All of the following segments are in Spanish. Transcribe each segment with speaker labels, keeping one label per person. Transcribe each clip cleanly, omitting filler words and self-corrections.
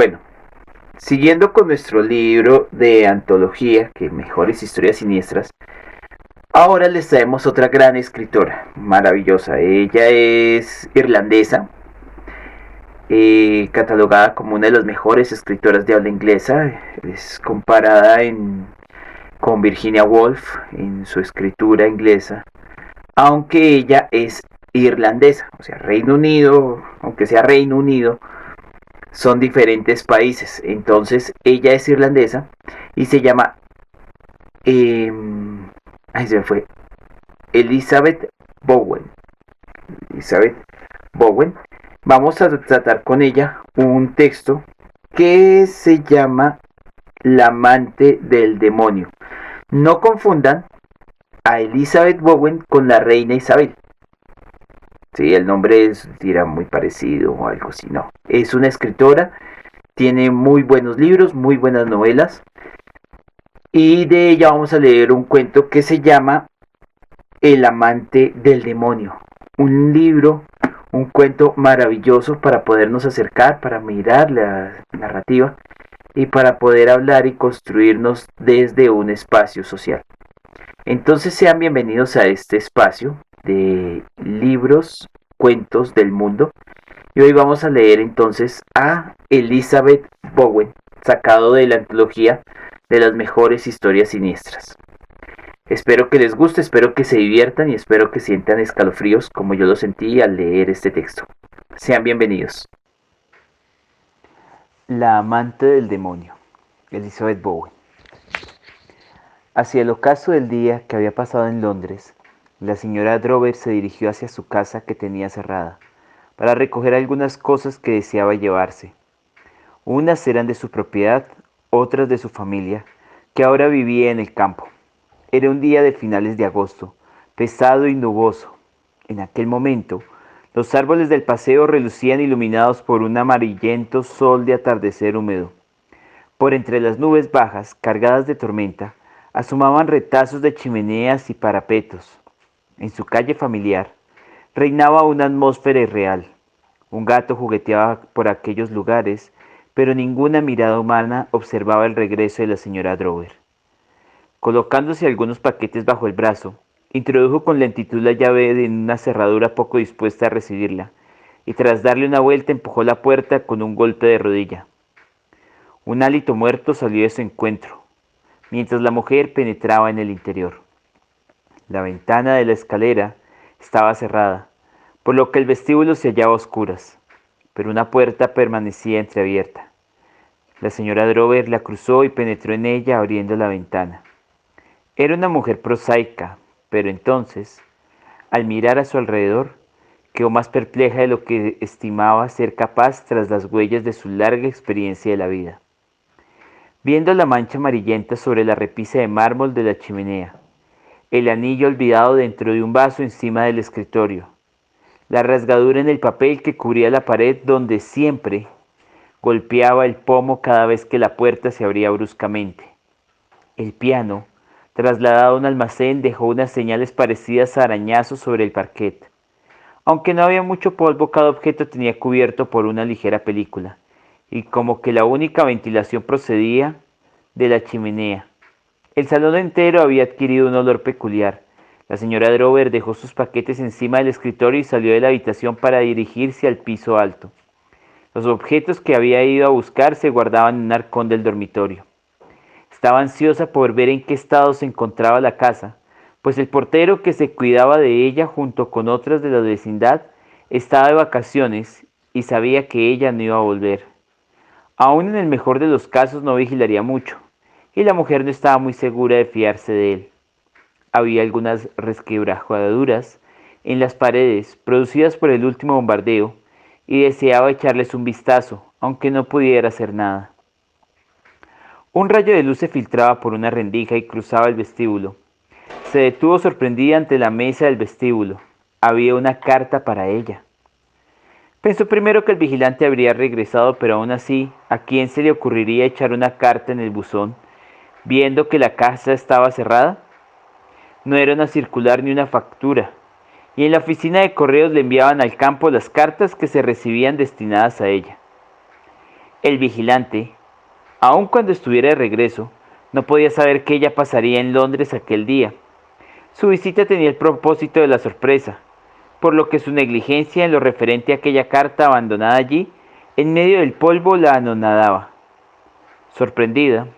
Speaker 1: Bueno, siguiendo con nuestro libro de antología, que mejores historias siniestras, ahora les traemos otra gran escritora, maravillosa. Ella es irlandesa, catalogada como una de las mejores escritoras de habla inglesa. Es comparada con Virginia Woolf en su escritura inglesa, aunque ella es irlandesa, o sea, Reino Unido, aunque sea Reino Unido, son diferentes países. Entonces, ella es irlandesa y se llama, eh, ahí se me fue, Elizabeth Bowen. Elizabeth Bowen. Vamos a tratar con ella un texto que se llama La amante del demonio. No confundan a Elizabeth Bowen con la reina Isabel. Sí, el nombre es dirá muy parecido o algo así, no. Es una escritora, tiene muy buenos libros, muy buenas novelas. Y de ella vamos a leer un cuento que se llama El amante del demonio. Un libro, un cuento maravilloso para podernos acercar, para mirar la narrativa y para poder hablar y construirnos desde un espacio social. Entonces sean bienvenidos a este espacio de libros, cuentos del mundo. Y hoy vamos a leer entonces a Elizabeth Bowen, sacado de la antología de las mejores historias siniestras. Espero que les guste, espero que se diviertan y espero que sientan escalofríos como yo lo sentí al leer este texto. Sean bienvenidos. La amante del demonio, Elizabeth Bowen. Hacia el ocaso del día que había pasado en Londres, la señora Drover se dirigió hacia su casa que tenía cerrada, para recoger algunas cosas que deseaba llevarse. Unas eran de su propiedad, otras de su familia, que ahora vivía en el campo. Era un día de finales de agosto, pesado y nuboso. En aquel momento, los árboles del paseo relucían iluminados por un amarillento sol de atardecer húmedo. Por entre las nubes bajas, cargadas de tormenta, asomaban retazos de chimeneas y parapetos. En su calle familiar, reinaba una atmósfera irreal. Un gato jugueteaba por aquellos lugares, pero ninguna mirada humana observaba el regreso de la señora Drover. Colocándose algunos paquetes bajo el brazo, introdujo con lentitud la llave en una cerradura poco dispuesta a recibirla, y tras darle una vuelta empujó la puerta con un golpe de rodilla. Un hálito muerto salió de su encuentro, mientras la mujer penetraba en el interior. La ventana de la escalera estaba cerrada, por lo que el vestíbulo se hallaba a oscuras, pero una puerta permanecía entreabierta. La señora Drover la cruzó y penetró en ella abriendo la ventana. Era una mujer prosaica, pero entonces, al mirar a su alrededor, quedó más perpleja de lo que estimaba ser capaz tras las huellas de su larga experiencia de la vida. Viendo la mancha amarillenta sobre la repisa de mármol de la chimenea, el anillo olvidado dentro de un vaso encima del escritorio, la rasgadura en el papel que cubría la pared donde siempre golpeaba el pomo cada vez que la puerta se abría bruscamente. El piano, trasladado a un almacén, dejó unas señales parecidas a arañazos sobre el parquet. Aunque no había mucho polvo, cada objeto tenía cubierto por una ligera película, y como que la única ventilación procedía de la chimenea. El salón entero había adquirido un olor peculiar. La señora Drover dejó sus paquetes encima del escritorio y salió de la habitación para dirigirse al piso alto. Los objetos que había ido a buscar se guardaban en un arcón del dormitorio. Estaba ansiosa por ver en qué estado se encontraba la casa, pues el portero que se cuidaba de ella junto con otras de la vecindad estaba de vacaciones y sabía que ella no iba a volver. Aún en el mejor de los casos no vigilaría mucho, y la mujer no estaba muy segura de fiarse de él. Había algunas resquebrajaduras en las paredes producidas por el último bombardeo, y deseaba echarles un vistazo, aunque no pudiera hacer nada. Un rayo de luz se filtraba por una rendija y cruzaba el vestíbulo. Se detuvo sorprendida ante la mesa del vestíbulo. Había una carta para ella. Pensó primero que el vigilante habría regresado, pero aún así, ¿a quién se le ocurriría echar una carta en el buzón, viendo que la casa estaba cerrada? No era una circular ni una factura, y en la oficina de correos le enviaban al campo las cartas que se recibían destinadas a ella. El vigilante, aun cuando estuviera de regreso, no podía saber qué ella pasaría en Londres aquel día. Su visita tenía el propósito de la sorpresa, por lo que su negligencia en lo referente a aquella carta abandonada allí, en medio del polvo, la anonadaba. Sorprendida,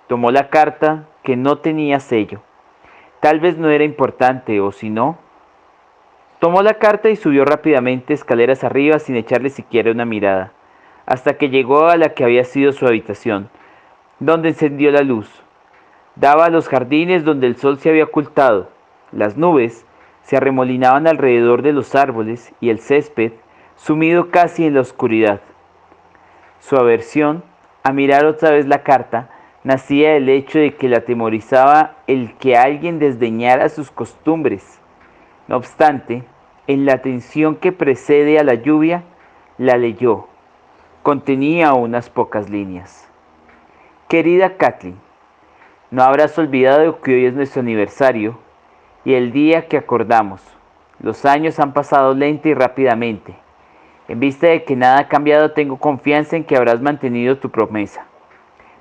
Speaker 1: tomó la carta, que no tenía sello. Tal vez no era importante, o si no. Tomó la carta y subió rápidamente escaleras arriba sin echarle siquiera una mirada, hasta que llegó a la que había sido su habitación, donde encendió la luz. Daba a los jardines donde el sol se había ocultado. Las nubes se arremolinaban alrededor de los árboles y el césped, sumido casi en la oscuridad. Su aversión a mirar otra vez la carta nacía del hecho de que la atemorizaba el que alguien desdeñara sus costumbres. No obstante, en la tensión que precede a la lluvia, la leyó. Contenía unas pocas líneas. Querida Kathleen, no habrás olvidado que hoy es nuestro aniversario y el día que acordamos. Los años han pasado lenta y rápidamente. En vista de que nada ha cambiado, tengo confianza en que habrás mantenido tu promesa.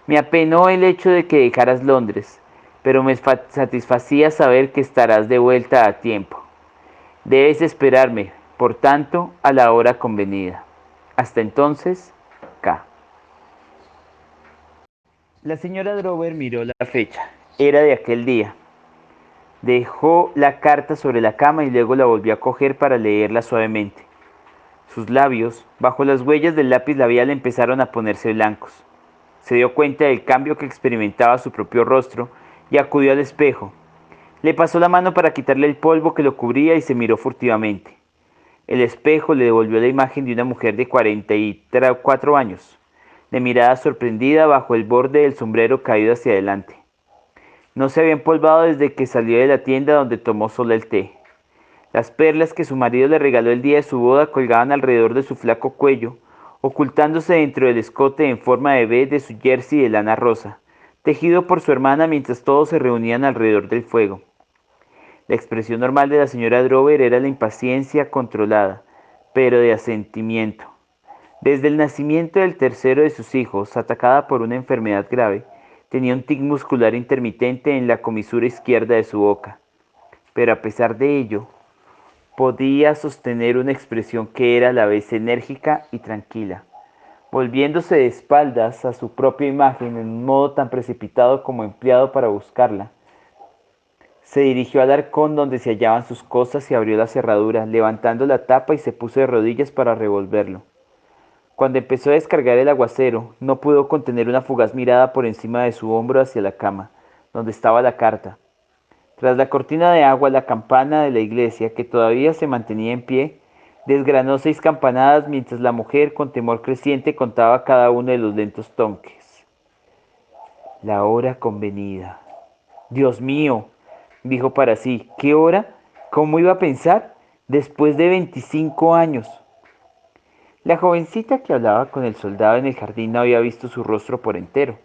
Speaker 1: Me apenó el hecho de que dejaras Londres, pero me satisfacía saber que estarás de vuelta a tiempo. Debes esperarme, por tanto, a la hora convenida. Hasta entonces, K. La señora Drover miró la fecha. Era de aquel día. Dejó la carta sobre la cama y luego la volvió a coger para leerla suavemente. Sus labios, bajo las huellas del lápiz labial, empezaron a ponerse blancos. Se dio cuenta del cambio que experimentaba su propio rostro y acudió al espejo. Le pasó la mano para quitarle el polvo que lo cubría y se miró furtivamente. El espejo le devolvió la imagen de una mujer de 44 años, de mirada sorprendida bajo el borde del sombrero caído hacia adelante. No se había empolvado desde que salió de la tienda donde tomó solo el té. Las perlas que su marido le regaló el día de su boda colgaban alrededor de su flaco cuello, ocultándose dentro del escote en forma de V de su jersey de lana rosa, tejido por su hermana mientras todos se reunían alrededor del fuego. La expresión normal de la señora Drover era la impaciencia controlada, pero de asentimiento. Desde el nacimiento del tercero de sus hijos, atacada por una enfermedad grave, tenía un tic muscular intermitente en la comisura izquierda de su boca. Pero a pesar de ello, podía sostener una expresión que era a la vez enérgica y tranquila, volviéndose de espaldas a su propia imagen en un modo tan precipitado como empleado para buscarla. Se dirigió al arcón donde se hallaban sus cosas y abrió la cerradura, levantando la tapa y se puso de rodillas para revolverlo. Cuando empezó a descargar el aguacero, no pudo contener una fugaz mirada por encima de su hombro hacia la cama, donde estaba la carta. Tras la cortina de agua, la campana de la iglesia, que todavía se mantenía en pie, desgranó 6 campanadas mientras la mujer, con temor creciente, contaba cada uno de los lentos tonques. La hora convenida. Dios mío, dijo para sí, ¿qué hora? ¿Cómo iba a pensar? Después de 25 años. La jovencita que hablaba con el soldado en el jardín no había visto su rostro por entero.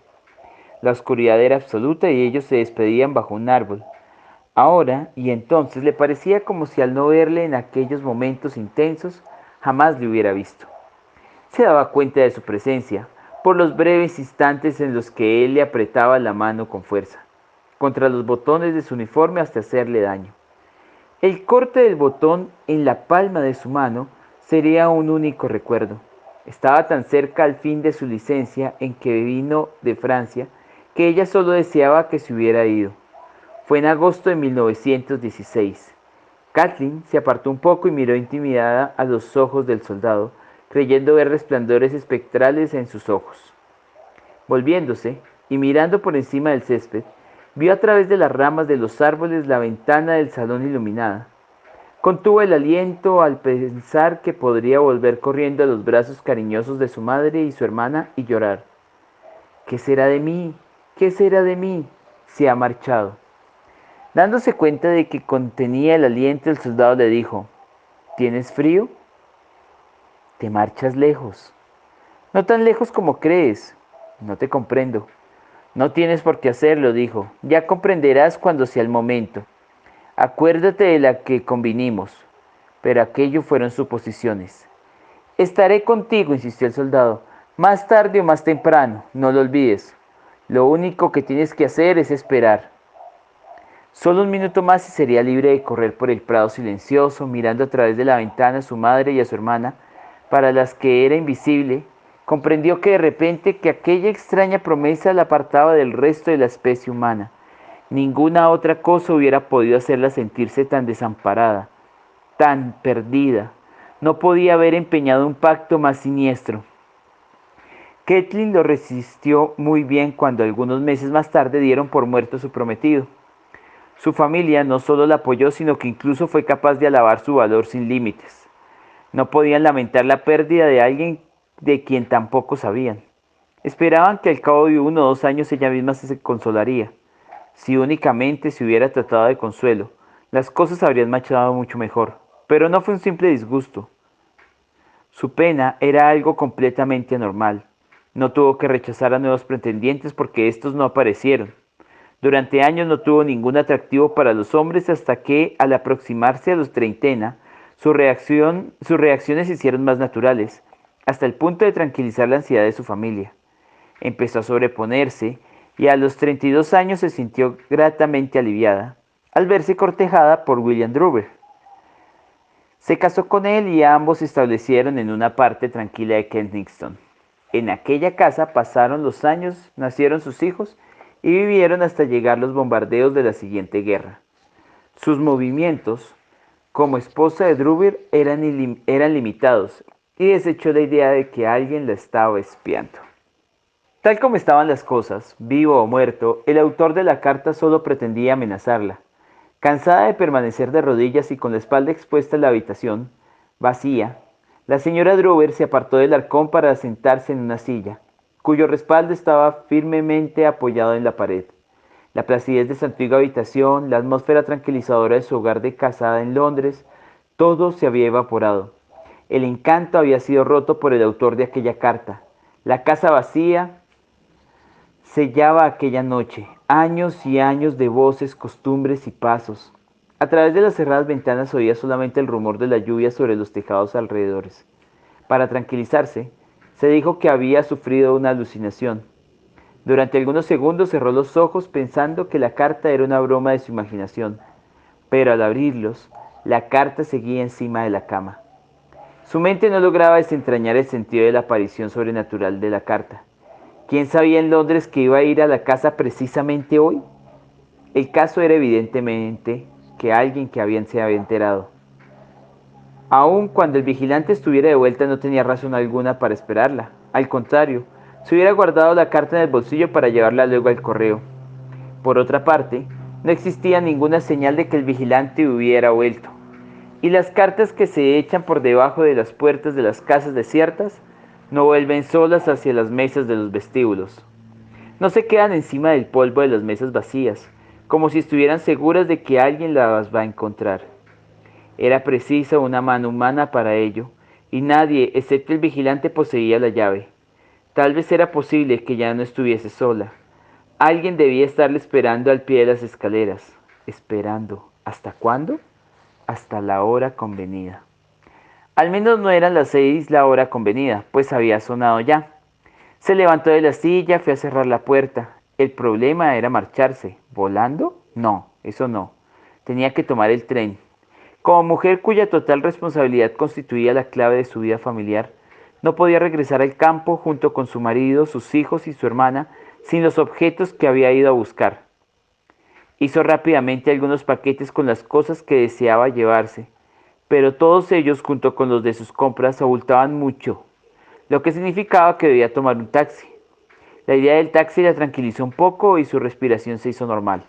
Speaker 1: La oscuridad era absoluta y ellos se despedían bajo un árbol. Ahora y entonces le parecía como si al no verle en aquellos momentos intensos jamás le hubiera visto. Se daba cuenta de su presencia por los breves instantes en los que él le apretaba la mano con fuerza contra los botones de su uniforme hasta hacerle daño. El corte del botón en la palma de su mano sería un único recuerdo. Estaba tan cerca al fin de su licencia en que vino de Francia que ella solo deseaba que se hubiera ido. Fue en agosto de 1916. Kathleen se apartó un poco y miró intimidada a los ojos del soldado, creyendo ver resplandores espectrales en sus ojos. Volviéndose y mirando por encima del césped, vio a través de las ramas de los árboles la ventana del salón iluminada. Contuvo el aliento al pensar que podría volver corriendo a los brazos cariñosos de su madre y su hermana y llorar. ¿Qué será de mí? ¿Qué será de mí? Se ha marchado. Dándose cuenta de que contenía el aliento, el soldado le dijo, ¿tienes frío? Te marchas lejos. No tan lejos como crees. No te comprendo. No tienes por qué hacerlo, dijo. Ya comprenderás cuando sea el momento. Acuérdate de la que convinimos. Pero aquello fueron suposiciones. Estaré contigo, insistió el soldado. Más tarde o más temprano, no lo olvides. Lo único que tienes que hacer es esperar. Solo un minuto más y sería libre de correr por el prado silencioso, mirando a través de la ventana a su madre y a su hermana, para las que era invisible. Comprendió que de repente que aquella extraña promesa la apartaba del resto de la especie humana. Ninguna otra cosa hubiera podido hacerla sentirse tan desamparada, tan perdida. No podía haber empeñado un pacto más siniestro. Kathleen lo resistió muy bien cuando algunos meses más tarde dieron por muerto a su prometido. Su familia no solo la apoyó, sino que incluso fue capaz de alabar su valor sin límites. No podían lamentar la pérdida de alguien de quien tampoco sabían. Esperaban que al cabo de 1 o 2 años ella misma se consolaría. Si únicamente se hubiera tratado de consuelo, las cosas habrían marchado mucho mejor. Pero no fue un simple disgusto. Su pena era algo completamente anormal. No tuvo que rechazar a nuevos pretendientes porque estos no aparecieron. Durante años no tuvo ningún atractivo para los hombres hasta que, al aproximarse a los treintena, sus reacciones se hicieron más naturales, hasta el punto de tranquilizar la ansiedad de su familia. Empezó a sobreponerse y a los 32 años se sintió gratamente aliviada al verse cortejada por William Druber. Se casó con él y ambos se establecieron en una parte tranquila de Kensington. En aquella casa pasaron los años, nacieron sus hijos y vivieron hasta llegar los bombardeos de la siguiente guerra. Sus movimientos como esposa de Druber eran limitados y desechó la idea de que alguien la estaba espiando. Tal como estaban las cosas, vivo o muerto, el autor de la carta solo pretendía amenazarla. Cansada de permanecer de rodillas y con la espalda expuesta en la habitación, vacía, la señora Drover se apartó del arcón para sentarse en una silla, cuyo respaldo estaba firmemente apoyado en la pared. La placidez de su antigua habitación, la atmósfera tranquilizadora de su hogar de casada en Londres, todo se había evaporado. El encanto había sido roto por el autor de aquella carta. La casa vacía sellaba aquella noche, años y años de voces, costumbres y pasos. A través de las cerradas ventanas oía solamente el rumor de la lluvia sobre los tejados alrededores. Para tranquilizarse, se dijo que había sufrido una alucinación. Durante algunos segundos cerró los ojos pensando que la carta era una broma de su imaginación, pero al abrirlos, la carta seguía encima de la cama. Su mente no lograba desentrañar el sentido de la aparición sobrenatural de la carta. ¿Quién sabía en Londres que iba a ir a la casa precisamente hoy? El caso era evidentemente que alguien se había enterado. Aun cuando el vigilante estuviera de vuelta no tenía razón alguna para esperarla. Al contrario, se hubiera guardado la carta en el bolsillo para llevarla luego al correo. Por otra parte, no existía ninguna señal de que el vigilante hubiera vuelto. Y las cartas que se echan por debajo de las puertas de las casas desiertas no vuelven solas hacia las mesas de los vestíbulos. No se quedan encima del polvo de las mesas vacías, como si estuvieran seguras de que alguien las va a encontrar. Era precisa una mano humana para ello, y nadie, excepto el vigilante, poseía la llave. Tal vez era posible que ya no estuviese sola. Alguien debía estarle esperando al pie de las escaleras. Esperando. ¿Hasta cuándo? Hasta la hora convenida. Al menos no eran las 6 la hora convenida, pues había sonado ya. Se levantó de la silla, fue a cerrar la puerta. El problema era marcharse. ¿Volando? No, eso no. Tenía que tomar el tren. Como mujer cuya total responsabilidad constituía la clave de su vida familiar, no podía regresar al campo junto con su marido, sus hijos y su hermana sin los objetos que había ido a buscar. Hizo rápidamente algunos paquetes con las cosas que deseaba llevarse, pero todos ellos junto con los de sus compras abultaban mucho, lo que significaba que debía tomar un taxi. La idea del taxi la tranquilizó un poco y su respiración se hizo normal.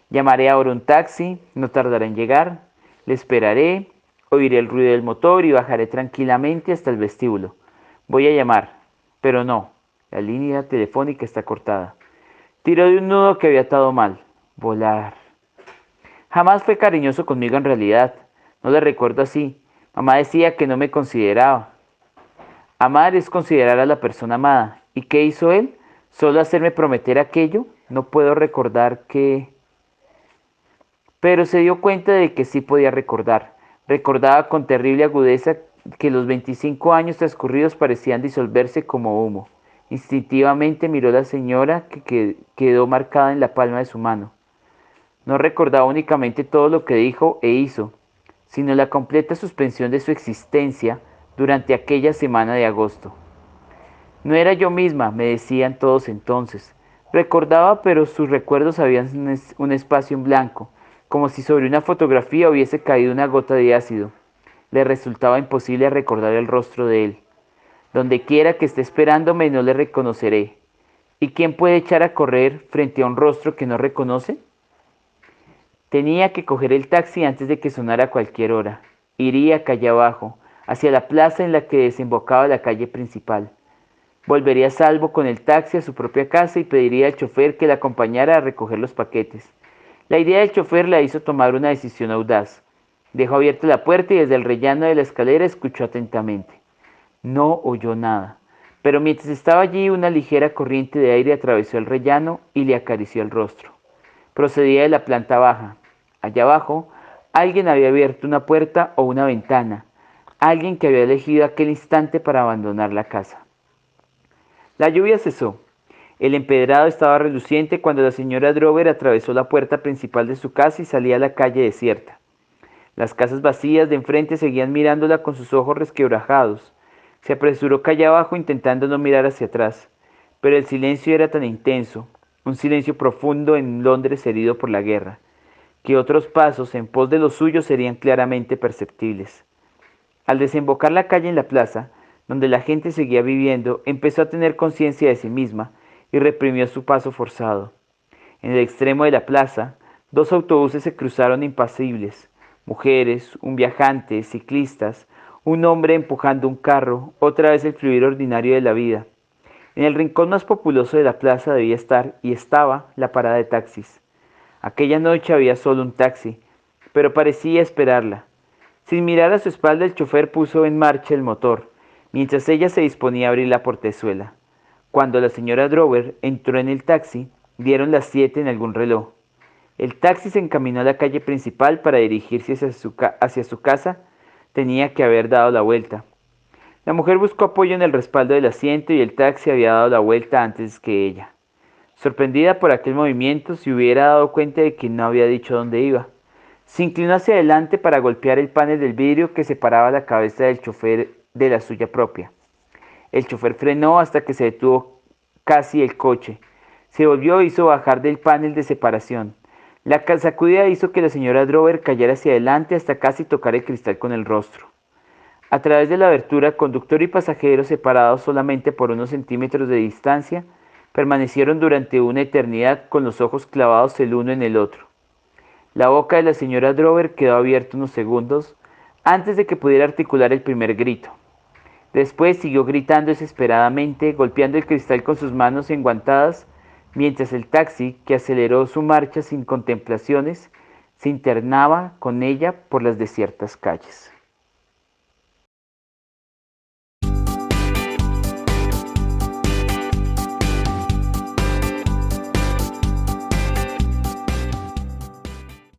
Speaker 1: Llamaré ahora un taxi, no tardará en llegar, le esperaré, oiré el ruido del motor y bajaré tranquilamente hasta el vestíbulo. Voy a llamar, pero no, la línea telefónica está cortada. Tiró de un nudo que había atado mal. Volar. Jamás fue cariñoso conmigo en realidad, no le recuerdo así. Mamá decía que no me consideraba. Amar es considerar a la persona amada. ¿Y qué hizo él? ¿Solo hacerme prometer aquello? No puedo recordar que... Pero se dio cuenta de que sí podía recordar. Recordaba con terrible agudeza que los 25 años transcurridos parecían disolverse como humo. Instintivamente miró a la señora que quedó marcada en la palma de su mano. No recordaba únicamente todo lo que dijo e hizo, sino la completa suspensión de su existencia durante aquella semana de agosto. No era yo misma, me decían todos entonces. Recordaba, pero sus recuerdos habían un espacio en blanco, como si sobre una fotografía hubiese caído una gota de ácido. Le resultaba imposible recordar el rostro de él. Donde quiera que esté esperándome no le reconoceré. ¿Y quién puede echar a correr frente a un rostro que no reconoce? Tenía que coger el taxi antes de que sonara cualquier hora. Iría calle abajo, hacia la plaza en la que desembocaba la calle principal. Volvería a salvo con el taxi a su propia casa y pediría al chofer que la acompañara a recoger los paquetes. La idea del chofer la hizo tomar una decisión audaz. Dejó abierta la puerta y desde el rellano de la escalera escuchó atentamente. No oyó nada, pero mientras estaba allí una ligera corriente de aire atravesó el rellano y le acarició el rostro. Procedía de la planta baja. Allá abajo, alguien había abierto una puerta o una ventana, alguien que había elegido aquel instante para abandonar la casa. La lluvia cesó. El empedrado estaba reluciente cuando la señora Drover atravesó la puerta principal de su casa y salía a la calle desierta. Las casas vacías de enfrente seguían mirándola con sus ojos resquebrajados. Se apresuró calle abajo intentando no mirar hacia atrás, pero el silencio era tan intenso, un silencio profundo en Londres herido por la guerra, que otros pasos en pos de los suyos serían claramente perceptibles. Al desembocar la calle en la plaza, donde la gente seguía viviendo, empezó a tener conciencia de sí misma y reprimió su paso forzado. En el extremo de la plaza, dos autobuses se cruzaron impasibles. Mujeres, un viajante, ciclistas, un hombre empujando un carro, otra vez el fluir ordinario de la vida. En el rincón más populoso de la plaza debía estar, y estaba, la parada de taxis. Aquella noche había solo un taxi, pero parecía esperarla. Sin mirar a su espalda, el chofer puso en marcha el motor, mientras ella se disponía a abrir la portezuela. Cuando la señora Drover entró en el taxi, dieron las 7 en algún reloj. El taxi se encaminó a la calle principal para dirigirse hacia su casa. Tenía que haber dado la vuelta. La mujer buscó apoyo en el respaldo del asiento y el taxi había dado la vuelta antes que ella. Sorprendida por aquel movimiento, se hubiera dado cuenta de que no había dicho dónde iba. Se inclinó hacia adelante para golpear el panel del vidrio que separaba la cabeza del chofer de la suya propia. El chofer frenó hasta que se detuvo casi el coche. Se volvió e hizo bajar del panel de separación. La sacudida hizo que la señora Drover cayera hacia adelante hasta casi tocar el cristal con el rostro. A través de la abertura, conductor y pasajero, separados solamente por unos centímetros de distancia, permanecieron durante una eternidad con los ojos clavados el uno en el otro. La boca de la señora Drover quedó abierta unos segundos antes de que pudiera articular el primer grito. Después siguió gritando desesperadamente, golpeando el cristal con sus manos enguantadas, mientras el taxi, que aceleró su marcha sin contemplaciones, se internaba con ella por las desiertas calles.